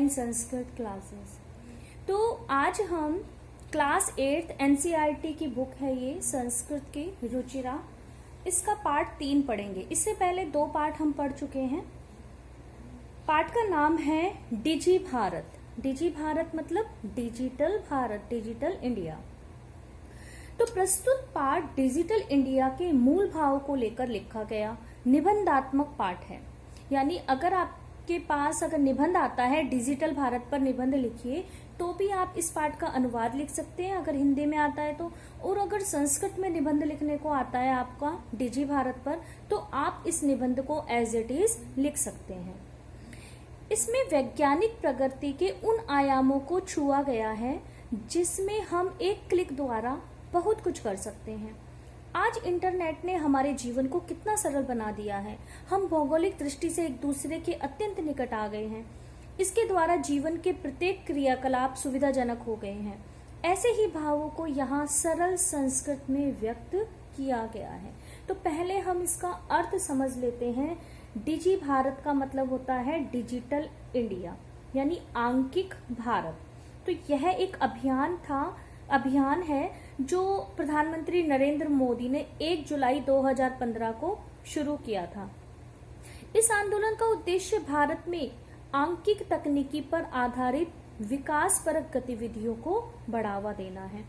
Sanskrit classes. तो आज हम क्लास 8 एनसीईआरटी की बुक है ये संस्कृत की रुचिरा, इसका पार्ट 3 पढ़ेंगे। इससे पहले 2 पार्ट हम पढ़ चुके हैं। पार्ट का नाम है डिजी भारत। डिजी भारत मतलब डिजिटल भारत, डिजिटल इंडिया। तो प्रस्तुत पाठ डिजिटल इंडिया के मूल भाव को लेकर लिखा गया निबंधात्मक पाठ है। यानी अगर आपके पास अगर निबंध आता है डिजिटल भारत पर निबंध लिखिए तो भी आप इस पाठ का अनुवाद लिख सकते हैं अगर हिंदी में आता है तो, और अगर संस्कृत में निबंध लिखने को आता है आपका डिजी भारत पर तो आप इस निबंध को एज इट इज लिख सकते हैं। इसमें वैज्ञानिक प्रगति के उन आयामों को छुआ गया है जिसमें हम एक क्लिक द्वारा बहुत कुछ कर सकते हैं। आज इंटरनेट ने हमारे जीवन को कितना सरल बना दिया है। हम भौगोलिक दृष्टि से एक दूसरे के अत्यंत निकट आ गए हैं। इसके द्वारा जीवन के प्रत्येक क्रियाकलाप सुविधाजनक हो गए हैं। ऐसे ही भावों को यहाँ सरल संस्कृत में व्यक्त किया गया है। तो पहले हम इसका अर्थ समझ लेते हैं। डिजी भारत का मतलब होता है डिजिटल इंडिया यानी आंकिक भारत। तो यह एक अभियान है जो प्रधानमंत्री नरेंद्र मोदी ने 1 जुलाई 2015 को शुरू किया था। इस आंदोलन का उद्देश्य भारत में आंकिक तकनीकी पर आधारित विकासपरक गतिविधियों को बढ़ावा देना है।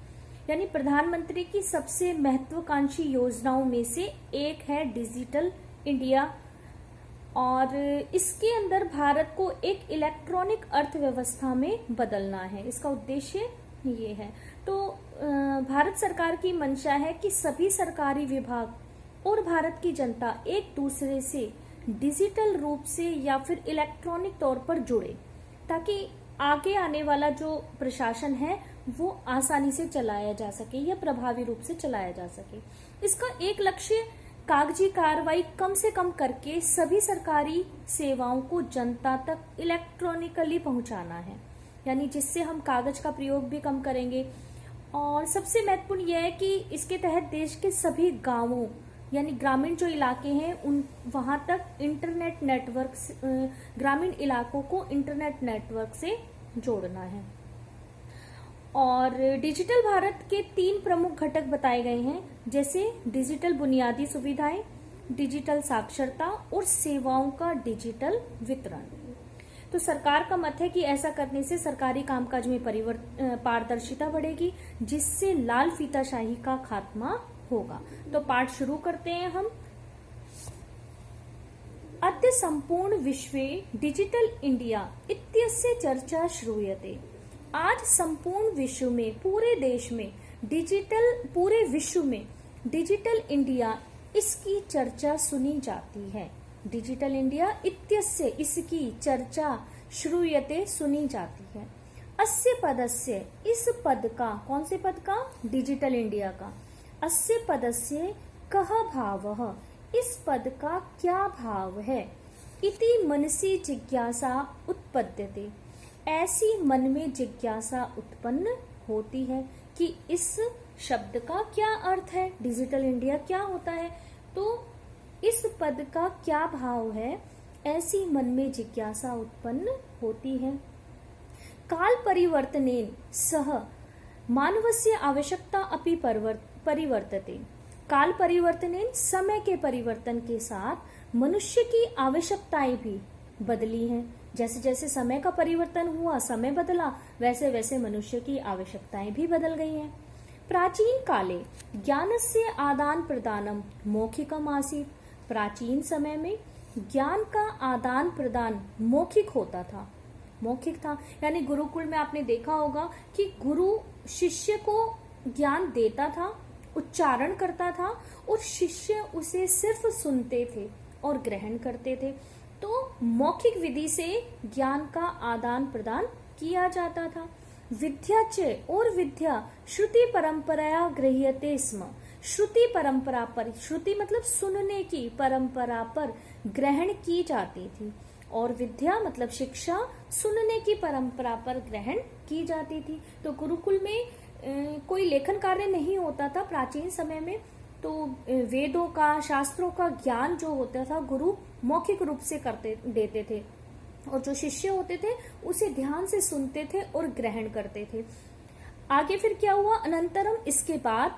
यानी प्रधानमंत्री की सबसे महत्वाकांक्षी योजनाओं में से एक है डिजिटल इंडिया, और इसके अंदर भारत को एक इलेक्ट्रॉनिक अर्थव्यवस्था में बदलना है। इसका उद्देश्य ये है। तो भारत सरकार की मंशा है कि सभी सरकारी विभाग और भारत की जनता एक दूसरे से डिजिटल रूप से या फिर इलेक्ट्रॉनिक तौर पर जुड़े, ताकि आगे आने वाला जो प्रशासन है वो आसानी से चलाया जा सके या प्रभावी रूप से चलाया जा सके। इसका एक लक्ष्य कागजी कार्रवाई कम से कम करके सभी सरकारी सेवाओं को जनता तक इलेक्ट्रॉनिकली पहुंचाना है, यानी जिससे हम कागज का प्रयोग भी कम करेंगे। और सबसे महत्वपूर्ण यह है कि इसके तहत देश के सभी गांवों यानी ग्रामीण जो इलाके हैं उन वहां तक इंटरनेट नेटवर्क, ग्रामीण इलाकों को इंटरनेट नेटवर्क से जोड़ना है। और डिजिटल भारत के 3 प्रमुख घटक बताए गए हैं, जैसे डिजिटल बुनियादी सुविधाएं, डिजिटल साक्षरता और सेवाओं का डिजिटल वितरण। तो सरकार का मत है कि ऐसा करने से सरकारी कामकाज में पारदर्शिता बढ़ेगी, जिससे लाल फीताशाही का खात्मा होगा। तो पाठ शुरू करते हैं हम। अद्य संपूर्ण विश्वे डिजिटल इंडिया इत्यस्य चर्चा श्रूयते। आज संपूर्ण विश्व में, पूरे देश में पूरे विश्व में डिजिटल इंडिया इसकी चर्चा सुनी जाती है। डिजिटल इंडिया इत्यस्य इसकी चर्चा श्रूयते सुनी जाती है। अस्य पदस्य इस पद का, कौन से पद का? डिजिटल इंडिया का। अस्य पदस्य कः भावः इस पद का क्या भाव है? इति मनसि जिज्ञासा उत्पद्यते ऐसी मन में जिज्ञासा उत्पन्न होती है कि इस शब्द का क्या अर्थ है, डिजिटल इंडिया क्या होता है, तो इस पद का क्या भाव है, ऐसी मन में जिज्ञासा उत्पन्न होती है। काल परिवर्तनेन सह मानवस्य आवश्यकता अपि परिवर्तते। काल परिवर्तनेन समय के परिवर्तन के साथ मनुष्य की आवश्यकताएं भी बदली हैं। जैसे जैसे समय का परिवर्तन हुआ, समय बदला, वैसे वैसे मनुष्य की आवश्यकताएं भी बदल गई हैं। प्राचीन काले ज्ञानस्य आदान प्रदानम मौखिकम आसीत्। प्राचीन समय में ज्ञान का आदान प्रदान मौखिक होता था, मौखिक था। यानी गुरुकुल में आपने देखा होगा कि गुरु शिष्य को ज्ञान देता था, उच्चारण करता था और शिष्य उसे सिर्फ सुनते थे और ग्रहण करते थे। तो मौखिक विधि से ज्ञान का आदान प्रदान किया जाता था। विद्या च और विद्या श्रुति परंपराया गृह्यते स्म। श्रुति परंपरा पर, श्रुति मतलब सुनने की परंपरा पर ग्रहण की जाती थी, और विद्या मतलब शिक्षा सुनने की परंपरा पर ग्रहण की जाती थी। तो गुरुकुल में कोई लेखन कार्य नहीं होता था प्राचीन समय में। तो वेदों का, शास्त्रों का ज्ञान जो होता था गुरु मौखिक रूप से देते थे। और जो शिष्य होते थे उसे ध्यान से सुनते थे और ग्रहण करते थे। आगे फिर क्या हुआ, अनंतरम इसके बाद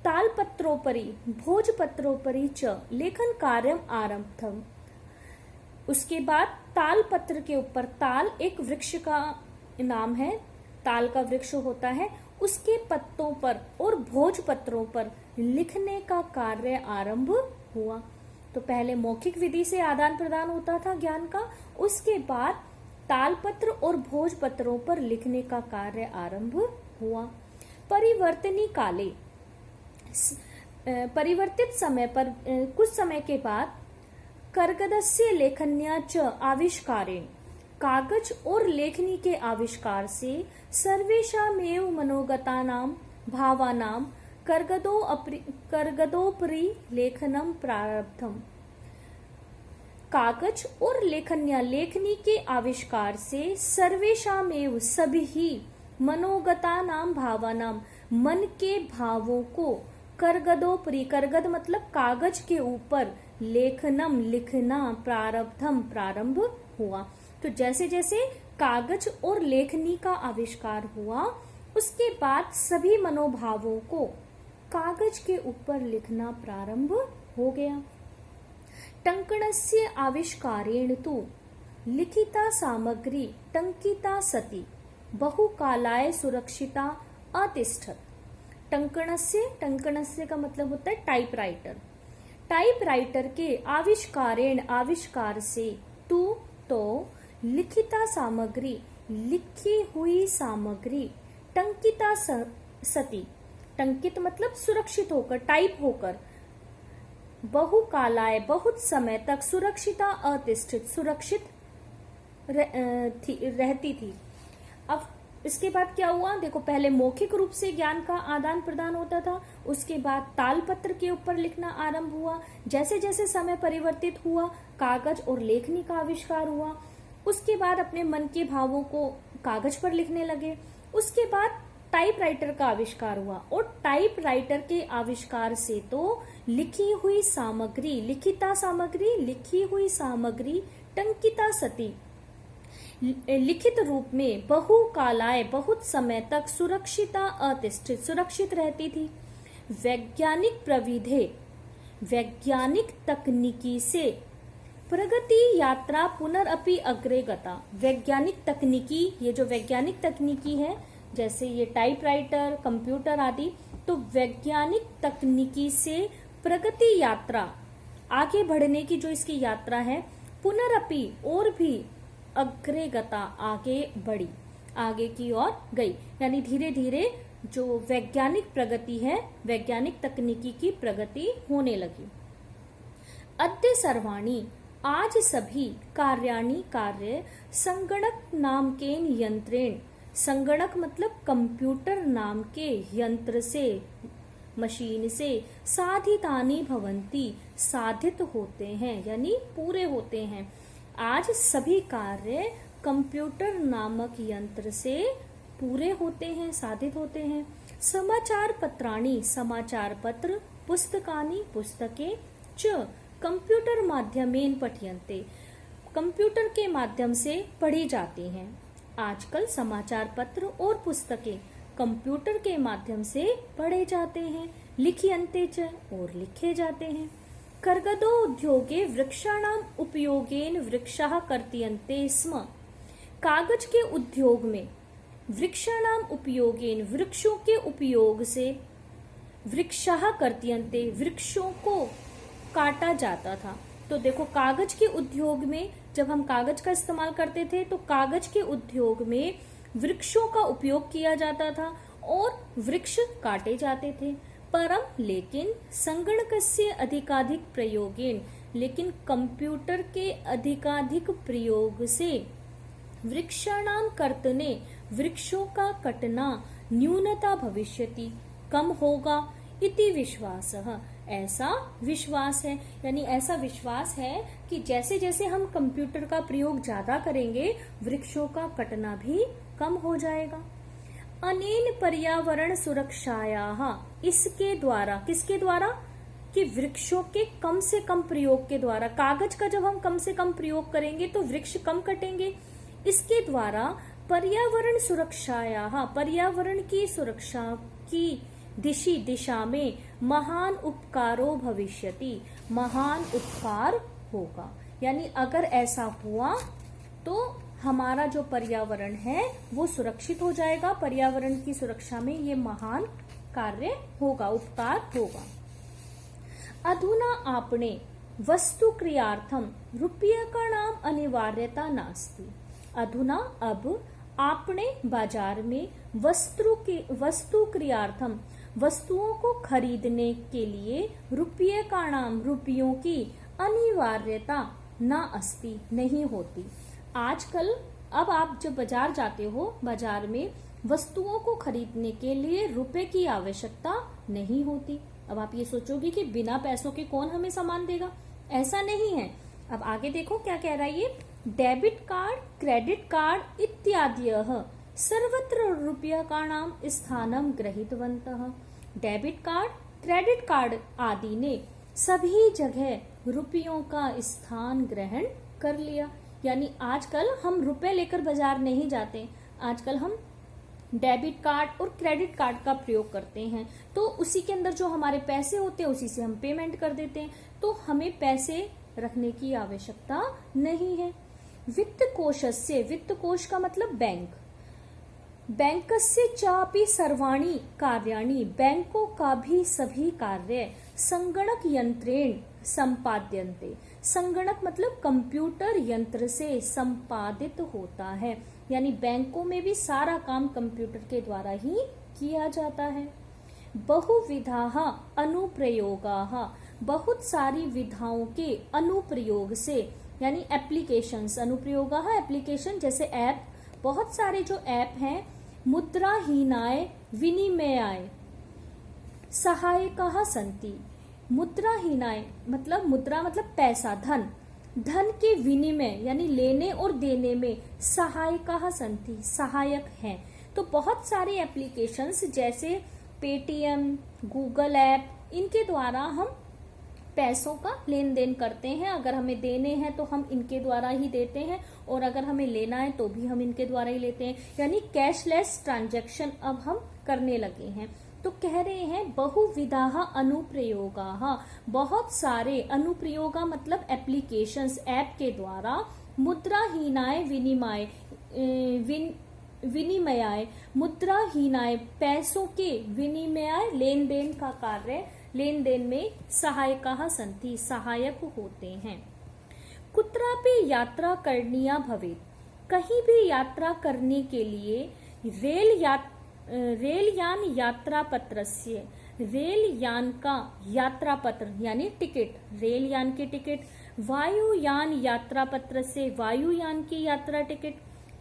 तालपत्रोपरि भोजपत्रोपरि च लेखन कार्यम आरब्धम। उसके बाद ताल पत्र के ऊपर, ताल एक वृक्ष का नाम है, ताल का वृक्ष होता है, उसके पत्तों पर और भोज पत्रों पर लिखने का कार्य आरंभ हुआ। तो पहले मौखिक विधि से आदान प्रदान होता था ज्ञान का, उसके बाद तालपत्र और भोज पत्रों पर लिखने का कार्य आरंभ हुआ। परिवर्तनी काले, परिवर्तित समय पर कुछ समय के बाद कर्गदस्य लेखन्या च आविष्कारेण, कागज और लेखनी के आविष्कार से सर्वेषामेव मनोगतानां भावानां कर्गदोपरि लेखनम प्रारब्धम। कागज और लेखन्या, लेखनी के आविष्कार से सर्वेषामेव सभी ही मनोगतानां भावानां, मन के भावों को कर्गदोपरि, कर्गद मतलब कागज के ऊपर, लेखनम लिखना, प्रारब्धम प्रारंभ हुआ। तो जैसे जैसे कागज और लेखनी का आविष्कार हुआ, उसके बाद सभी मनोभावों को कागज के ऊपर लिखना प्रारंभ हो गया। टंकणस्य आविष्कारेण तु लिखिता सामग्री टंकिता सती बहुकालाय सुरक्षिता अतिष्ठत। टंकणस्य, टंकणस्य का मतलब होता है टाइपराइटर। टाइपराइटर के आविष्कारेण, आविष्कार से, तू तो लिखिता सामग्री, लिखी हुई सामग्री, टंकिता सती, टंकित मतलब सुरक्षित होकर, टाइप होकर, बहुकालाय बहुत समय तक, सुरक्षिता अतिष्ठित सुरक्षित रहती थी। अब इसके बाद क्या हुआ, देखो पहले मौखिक रूप से ज्ञान का आदान प्रदान होता था, उसके बाद तालपत्र के ऊपर लिखना आरंभ हुआ। जैसे जैसे समय परिवर्तित हुआ, कागज और लेखनी का आविष्कार हुआ, उसके बाद अपने मन के भावों को कागज पर लिखने लगे। उसके बाद टाइपराइटर का आविष्कार हुआ, और टाइपराइटर के आविष्कार से तो लिखी हुई सामग्री, लिखिता सामग्री, लिखी हुई सामग्री टंकिता सती, लिखित रूप में बहुकालाय बहुत समय तक, सुरक्षिता अतिष्ठित सुरक्षित रहती थी। वैज्ञानिक प्रविधि, वैज्ञानिक तकनीकी से प्रगति यात्रा पुनरअपि अग्रे गता। वैज्ञानिक तकनीकी, ये जो वैज्ञानिक तकनीकी है, जैसे ये टाइपराइटर, कंप्यूटर आदि, तो वैज्ञानिक तकनीकी से प्रगति यात्रा, आगे बढ़ने की जो इसकी यात्रा है, पुनरअपि और भी, अग्रे गता आगे बढ़ी, आगे की ओर गई, यानी धीरे धीरे जो वैज्ञानिक प्रगति है, वैज्ञानिक तकनीकी की प्रगति होने लगी। अद्य सर्वाणी, आज सभी, कार्याणि कार्य, संगणक नाम के यंत्रेण, संगणक मतलब कंप्यूटर नाम के यंत्र से, मशीन से, साधितानि भवन्ति साधित होते हैं, यानी पूरे होते हैं। आज सभी कार्य कंप्यूटर नामक यंत्र से पूरे होते हैं, साधित होते हैं। समाचार पत्राणि, समाचार पत्र, पुस्तकानि पुस्तकें, च कंप्यूटर माध्यमेन पठ्यन्ते, कंप्यूटर के माध्यम से पढ़ी जाती हैं। आजकल समाचार पत्र और पुस्तकें कंप्यूटर के माध्यम से पढ़े जाते हैं। लिख्यन्ते च और लिखे जाते हैं। कर्गदो उद्योगे वृक्षाणाम उपयोगेन वृक्षाः कर्तयन्ते स्म। कागज के उद्योग में वृक्षाणाम उपयोगेन, वृक्षों के उपयोग से, वृक्षाः कर्तयन्ते वृक्षों को काटा जाता था। तो देखो कागज के उद्योग में जब हम कागज का इस्तेमाल करते थे तो कागज के उद्योग में वृक्षों का उपयोग किया जाता था और वृक्ष काटे जाते थे। परम लेकिन संगणकस्य अधिकाधिक प्रयोगेन, लेकिन कंप्यूटर के अधिकाधिक प्रयोग से वृक्षाणाम कर्तने, वृक्षों का कटना न्यूनता भविष्यति, कम होगा। इति विश्वासः, ऐसा विश्वास है, यानी ऐसा विश्वास है कि जैसे जैसे हम कंप्यूटर का प्रयोग ज्यादा करेंगे वृक्षों का कटना भी कम हो जाएगा। अनेन पर्यावरण सुरक्षायाः, इसके द्वारा, किसके द्वारा? कि वृक्षों के कम से कम प्रयोग के द्वारा, कागज का जब हम कम से कम प्रयोग करेंगे तो वृक्ष कम कटेंगे। इसके द्वारा पर्यावरण सुरक्षायाः, पर्यावरण की सुरक्षा की दिशा में महान उपकारो भविष्यति, महान उपकार होगा। यानी अगर ऐसा हुआ तो हमारा जो पर्यावरण है वो सुरक्षित हो जाएगा, पर्यावरण की सुरक्षा में ये महान कार्य होगा, उपकार होगा। अधुना आपणे वस्तु क्रियार्थम रूप्यकाणाम अनिवार्यता नास्ति। अधुना अब आपने बाजार में वस्तु क्रियार्थम, वस्तुओं को खरीदने के लिए रूप्यकाणाम, रुपयों की अनिवार्यता ना अस्ति, नहीं होती। आजकल अब आप जब बाजार जाते हो, बाजार में वस्तुओं को खरीदने के लिए रुपए की आवश्यकता नहीं होती। अब आप ये सोचोगे कि बिना पैसों के कौन हमें सामान देगा, ऐसा नहीं है। अब आगे देखो क्या कह रहा है ये, डेबिट कार्ड, क्रेडिट कार्ड इत्यादयः सर्वत्र रूप्यकाणाम स्थानम गृहीतवन्तः। डेबिट कार्ड, क्रेडिट कार्ड आदि ने सभी जगह रुपयों का स्थान ग्रहण कर लिया। यानी आजकल हम रुपए लेकर बाजार नहीं जाते, आजकल हम डेबिट कार्ड और क्रेडिट कार्ड का प्रयोग करते हैं। तो उसी के अंदर जो हमारे पैसे होते हैं उसी से हम पेमेंट कर देते हैं, तो हमें पैसे रखने की आवश्यकता नहीं है। वित्त कोशस्य, वित्त कोश का मतलब बैंक, बैंकस्य चापि सर्वाणि कार्याणि, बैंकों का भी सभी कार्य संगणक यंत्रेण संपाद्यन्ते। संगणक मतलब कंप्यूटर यंत्र से संपादित होता है, यानी बैंकों में भी सारा काम कंप्यूटर के द्वारा ही किया जाता है। बहुविधाः अनुप्रयोगाः, बहुत सारी विधाओं के अनुप्रयोग से, यानी एप्लीकेशंस, अनुप्रयोगाः एप्लीकेशन जैसे ऐप, बहुत सारे जो ऐप हैं, मुद्राहीनाय विनिमयाय सहायकाः सन्ति। मुद्राहीनाय मतलब, मुद्रा मतलब पैसा, धन, धन के विनिमय यानी लेने और देने में सहायकाः सन्ति, सहायक हैं। तो बहुत सारे एप्लीकेशंस जैसे पेटीएम, गूगल ऐप, इनके द्वारा हम पैसों का लेन देन करते हैं। अगर हमें देने हैं तो हम इनके द्वारा ही देते हैं, और अगर हमें लेना है तो भी हम इनके द्वारा ही लेते हैं, यानी कैशलेस ट्रांजैक्शन अब हम करने लगे हैं। तो कह रहे हैं बहुविधाः अनुप्रयोगाः, बहुत सारे, अनुप्रयोगा मतलब एप्लीकेशंस, ऐप के द्वारा मुद्राहीनाय विनिमयाय, मुद्राहीनाय पैसों के विनिमय, लेन देन का कार्य, लेन देन में सहायकाः सन्ति, सहायक होते हैं। कुत्रापि यात्रा करणीया भवेत्, कहीं भी यात्रा करने के लिए रेलयान यात्रा पत्रस्य, रेलयान का यात्रा पत्र यानी टिकट, रेलयान की टिकट, वायुयान यात्रा पत्र से वायुयान की यात्रा टिकट,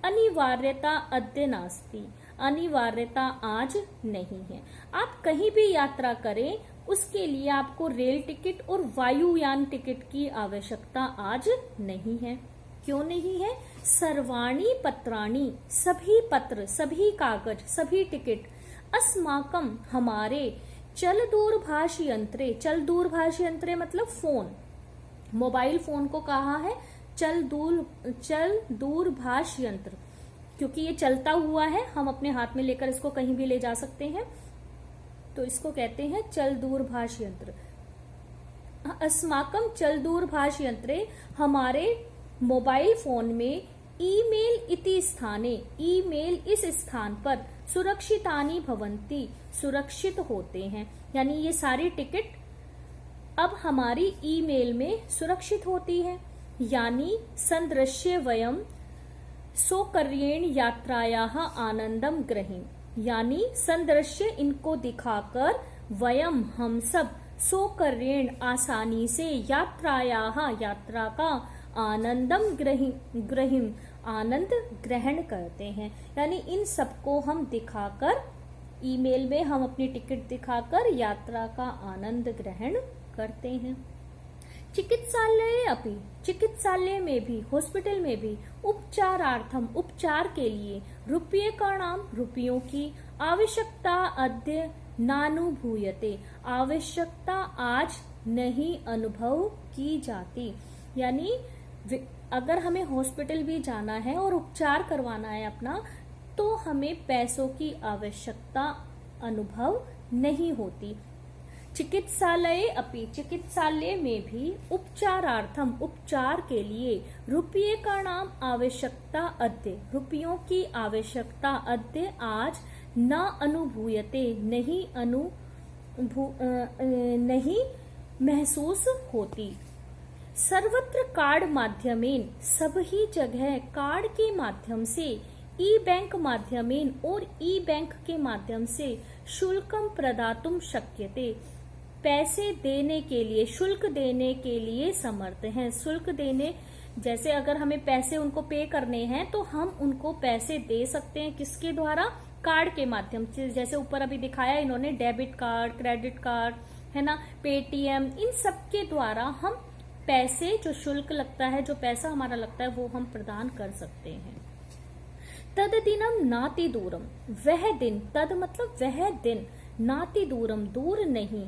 अनिवार्यता अद्य नास्ति, अनिवार्यता आज नहीं है। आप कहीं भी यात्रा करें उसके लिए आपको रेल टिकट और वायुयान टिकट की आवश्यकता आज नहीं है। क्यों नहीं है? सर्वाणी पत्राणी, सभी पत्र, सभी कागज, सभी टिकट, अस्माकम हमारे, चल दूरभाष यंत्रे, चल दूरभाष यंत्रे मतलब फोन, मोबाइल फोन को कहा है चल दूरभाष यंत्र, क्योंकि ये चलता हुआ है, हम अपने हाथ में लेकर इसको कहीं भी ले जा सकते हैं, तो इसको कहते हैं चल दूरभाष यंत्र। अस्माकम चल दूरभाष यंत्रे, हमारे मोबाइल फोन में, ईमेल इति स्थाने, ईमेल इस स्थान पर, सुरक्षितानि भवन्ति, सुरक्षित होते हैं, यानी ये सारी टिकट अब हमारी ईमेल में सुरक्षित होती है। यानी संदृश्य वयम सौकर्येण यात्रायाः आनंदम ग्रहीम, यानी संदृश्य इनको दिखाकर, वयम हम सब, सौकर्येण आसानी से, यात्रायाः यात्रा का, आनंदम ग्रहीम आनंद ग्रहण करते हैं। यानी इन सबको हम दिखाकर, ईमेल में हम अपनी टिकट दिखाकर यात्रा का आनंद ग्रहण करते हैं। चिकित्सालय अपि, चिकित्सालय में भी, हॉस्पिटल में भी, उपचारार्थम उपचार के लिए, रुपये का नाम रुपयों की आवश्यकता अद्य नानुभूयते, आवश्यकता आज नहीं अनुभव की जाती। यानी अगर हमें हॉस्पिटल भी जाना है और उपचार करवाना है अपना, तो हमें पैसों की आवश्यकता अनुभव नहीं होती। चिकित्सालय अपि, चिकित्सालय में भी उपचारार्थम, उपचार के लिए रुपये का नाम आवश्यकता अद्य, रुपयों की आवश्यकता अद्य आज न अनुभूयते, नहीं महसूस होती। सर्वत्र कार्ड माध्यमेन, सभी जगह कार्ड के माध्यम से, ई बैंक माध्यमेन और ई बैंक के माध्यम से शुल्कम प्रदातुम शक्यते, पैसे देने के लिए, शुल्क देने के लिए समर्थ हैं। शुल्क देने, जैसे अगर हमें पैसे उनको पे करने हैं तो हम उनको पैसे दे सकते हैं, किसके द्वारा? कार्ड के माध्यम से। जैसे ऊपर अभी दिखाया इन्होंने, डेबिट कार्ड, क्रेडिट कार्ड, है ना, पेटीएम, इन सब के द्वारा हम पैसे, जो शुल्क लगता है, जो पैसा हमारा लगता है, वो हम प्रदान कर सकते हैं। तद दिनम नाति दूरम, वह दिन, तद मतलब वह दिन, नाति दूरम दूर नहीं,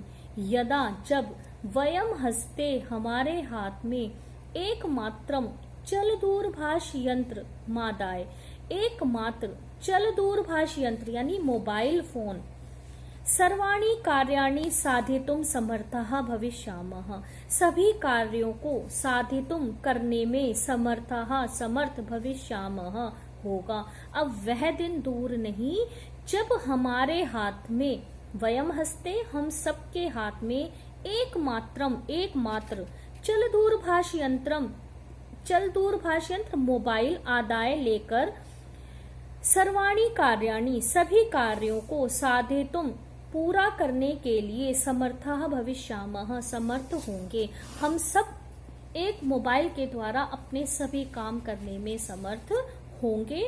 यदा जब, वयम हस्ते हमारे हाथ में, एकमात्रम चल दूरभाष यंत्र मादाय, एकमात्र चल दूरभाष यंत्र यानी मोबाइल फोन, सर्वाणी कार्याणि साधितुम समर्थः भविष्यामः, सभी कार्यों को साधितुम करने में समर्थः समर्थ भविष्यामः होगा। अब वह दिन दूर नहीं जब हमारे हाथ में, वयम हस्ते हम सबके हाथ में, एकमात्र चल दूरभाष यंत्र मोबाइल आदाय लेकर, सर्वाणी कार्याणि सभी कार्यों को, साधितुम पूरा करने के लिए, समर्थः भविष्यामः समर्थ होंगे। हम सब एक मोबाइल के द्वारा अपने सभी काम करने में समर्थ होंगे,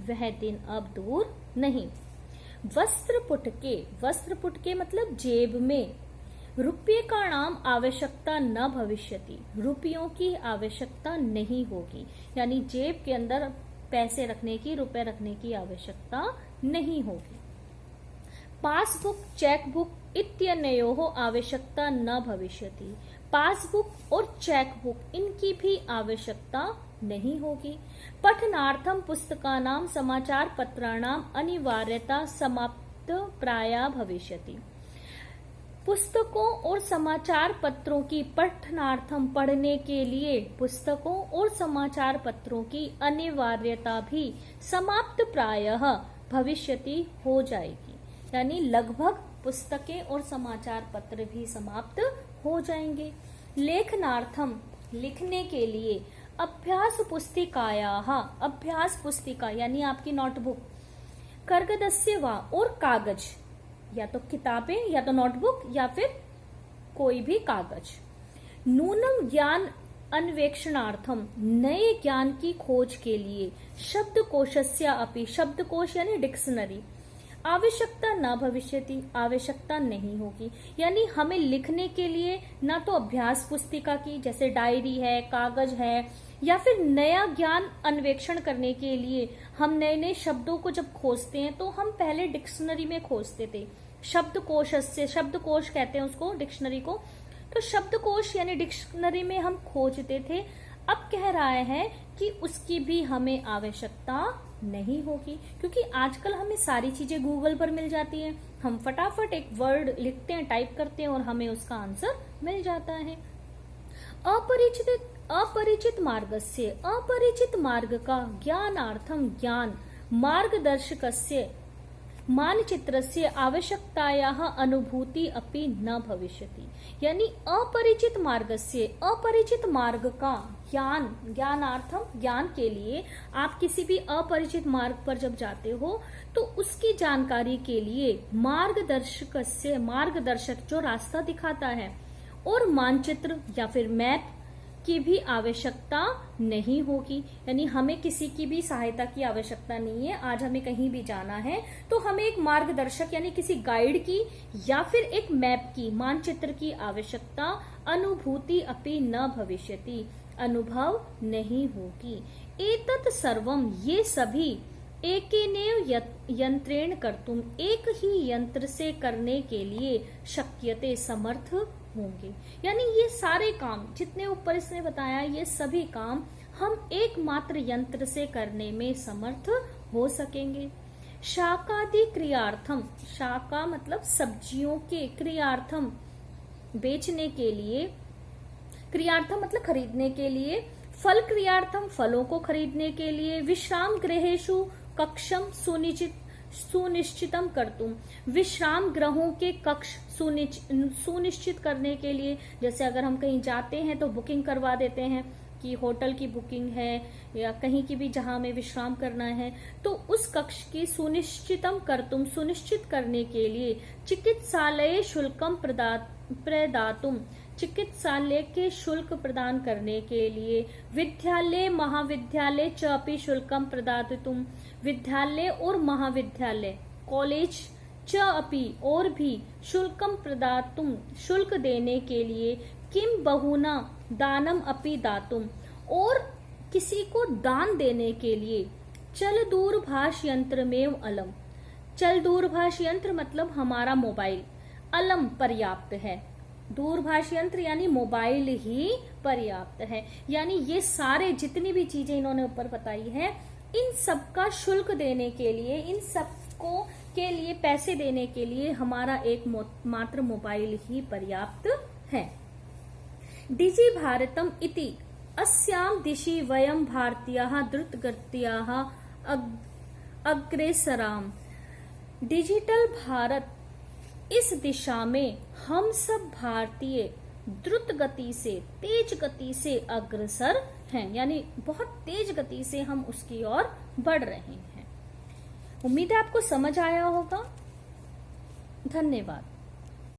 वह दिन अब दूर नहीं। वस्त्र पुटके मतलब जेब में, रुपये का नाम आवश्यकता न भविष्यति, रुपयों की आवश्यकता नहीं होगी। यानी जेब के अंदर पैसे रखने की, रुपए रखने की आवश्यकता नहीं होगी। पासबुक, चेकबुक इत्यनयोः आवश्यकता न भविष्यति, पासबुक और चेकबुक इनकी भी आवश्यकता नहीं होगी। पठनार्थम पुस्तकानां समाचार पत्राणाम अनिवार्यता समाप्त प्राया भविष्यति, पुस्तकों और समाचार पत्रों की, पठनार्थम पढ़ने के लिए, पुस्तकों और समाचार पत्रों की अनिवार्यता भी समाप्त प्रायः भविष्यति हो जाएगी। यानी लगभग पुस्तकें और समाचार पत्र भी समाप्त हो जाएंगे। लेखनार्थम लिखने के लिए, अभ्यास पुस्तिकायाः, अभ्यास पुस्तिका यानी आपकी नोटबुक, कर्गदस्य वा और कागज, या तो किताबें या तो नोटबुक या फिर कोई भी कागज। नूनम ज्ञान अन्वेषणार्थम, नए ज्ञान की खोज के लिए, शब्दकोशस्य अपि, शब्दकोश यानी डिक्शनरी, आवश्यकता न भविष्यति, आवश्यकता नहीं होगी। यानी हमें लिखने के लिए ना तो अभ्यास पुस्तिका की, जैसे डायरी है, कागज है, या फिर नया ज्ञान अन्वेषण करने के लिए हम नए नए शब्दों को जब खोजते हैं तो हम पहले डिक्शनरी में खोजते थे। शब्दकोश से, शब्दकोश कहते हैं उसको, डिक्शनरी को, तो शब्दकोश यानी डिक्शनरी में हम खोजते थे। अब कह रहा है कि उसकी भी हमें आवश्यकता नहीं होगी, क्योंकि आजकल हमें सारी चीजें गूगल पर मिल जाती हैं। हम फटाफट एक वर्ड लिखते हैं, टाइप करते हैं और हमें उसका आंसर मिल जाता है। अपरिचित मार्गस्य, अपरिचित मार्ग का ज्ञानार्थम ज्ञान, मार्गदर्शकस्य मानचित्रस्य आवश्यकतायाः अनुभूति अपि न भविष्यति। यानी अपरिचित मार्गस्य, अपरिचित मार्ग का ज्ञान, ज्ञानार्थम ज्ञान के लिए, आप किसी भी अपरिचित मार्ग पर जब जाते हो तो उसकी जानकारी के लिए मार्गदर्शकस्य, मार्गदर्शक जो रास्ता दिखाता है, और मानचित्र या फिर मैप की भी आवश्यकता नहीं होगी। यानी हमें किसी की भी सहायता की आवश्यकता नहीं है। आज हमें कहीं भी जाना है तो हमें एक मार्गदर्शक यानी किसी गाइड की या फिर एक मैप की, मानचित्र की आवश्यकता अनुभूति अपि न भविष्यति, अनुभव नहीं होगी। एतत् सर्वम, ये सभी, एकेनेव यंत्रेण कर्तुम, एक ही यंत्र से करने के लिए शक्यते समर्थ होंगे। यानी ये सारे काम जितने ऊपर इसने बताया, ये सभी काम हम एकमात्र यंत्र से करने में समर्थ हो सकेंगे। शाकादि क्रियार्थम, शाका मतलब सब्जियों के, क्रियार्थम बेचने के लिए, क्रियार्थम मतलब खरीदने के लिए, फल क्रियार्थम फलों को खरीदने के लिए, विश्राम गृहेषु कक्षम सुनिश्चितम करतुम, विश्राम ग्रहों के कक्ष सुनिश्चित करने के लिए, जैसे अगर हम कहीं जाते हैं तो बुकिंग करवा देते हैं कि होटल की बुकिंग है या कहीं की भी जहां हमें विश्राम करना है, तो उस कक्ष की सुनिश्चितम करतुम, सुनिश्चित करने के लिए, चिकित्सालय शुल्कम प्रदातुम, चिकित्सालय के शुल्क प्रदान करने के लिए, विद्यालय महाविद्यालय च अपि शुल्कम प्रदातुम, विद्यालय और महाविद्यालय कॉलेज च अपि और भी शुल्कम प्रदातुम, शुल्क देने के लिए, किम बहुना दानम अपि दातुम, और किसी को दान देने के लिए, चल दूरभाष यंत्र में अलम, चल दूरभाष यंत्र मतलब हमारा मोबाइल, अलम पर्याप्त है, दूरभाष यंत्र यानी मोबाइल ही पर्याप्त है। यानी ये सारे जितनी भी चीजें इन्होंने ऊपर बताई है, इन सब का शुल्क देने के लिए, इन सबको के लिए पैसे देने के लिए हमारा एक मात्र मोबाइल ही पर्याप्त है। डिजि भारतम इति अस्याम दिशि वयम भारतीयाः द्रुतगत्याः अग्रेसराम, डिजिटल भारत इस दिशा में हम सब भारतीय द्रुत गति से, तेज गति से अग्रसर हैं, यानी बहुत तेज गति से हम उसकी ओर बढ़ रहे हैं। उम्मीद है आपको समझ आया होगा। धन्यवाद।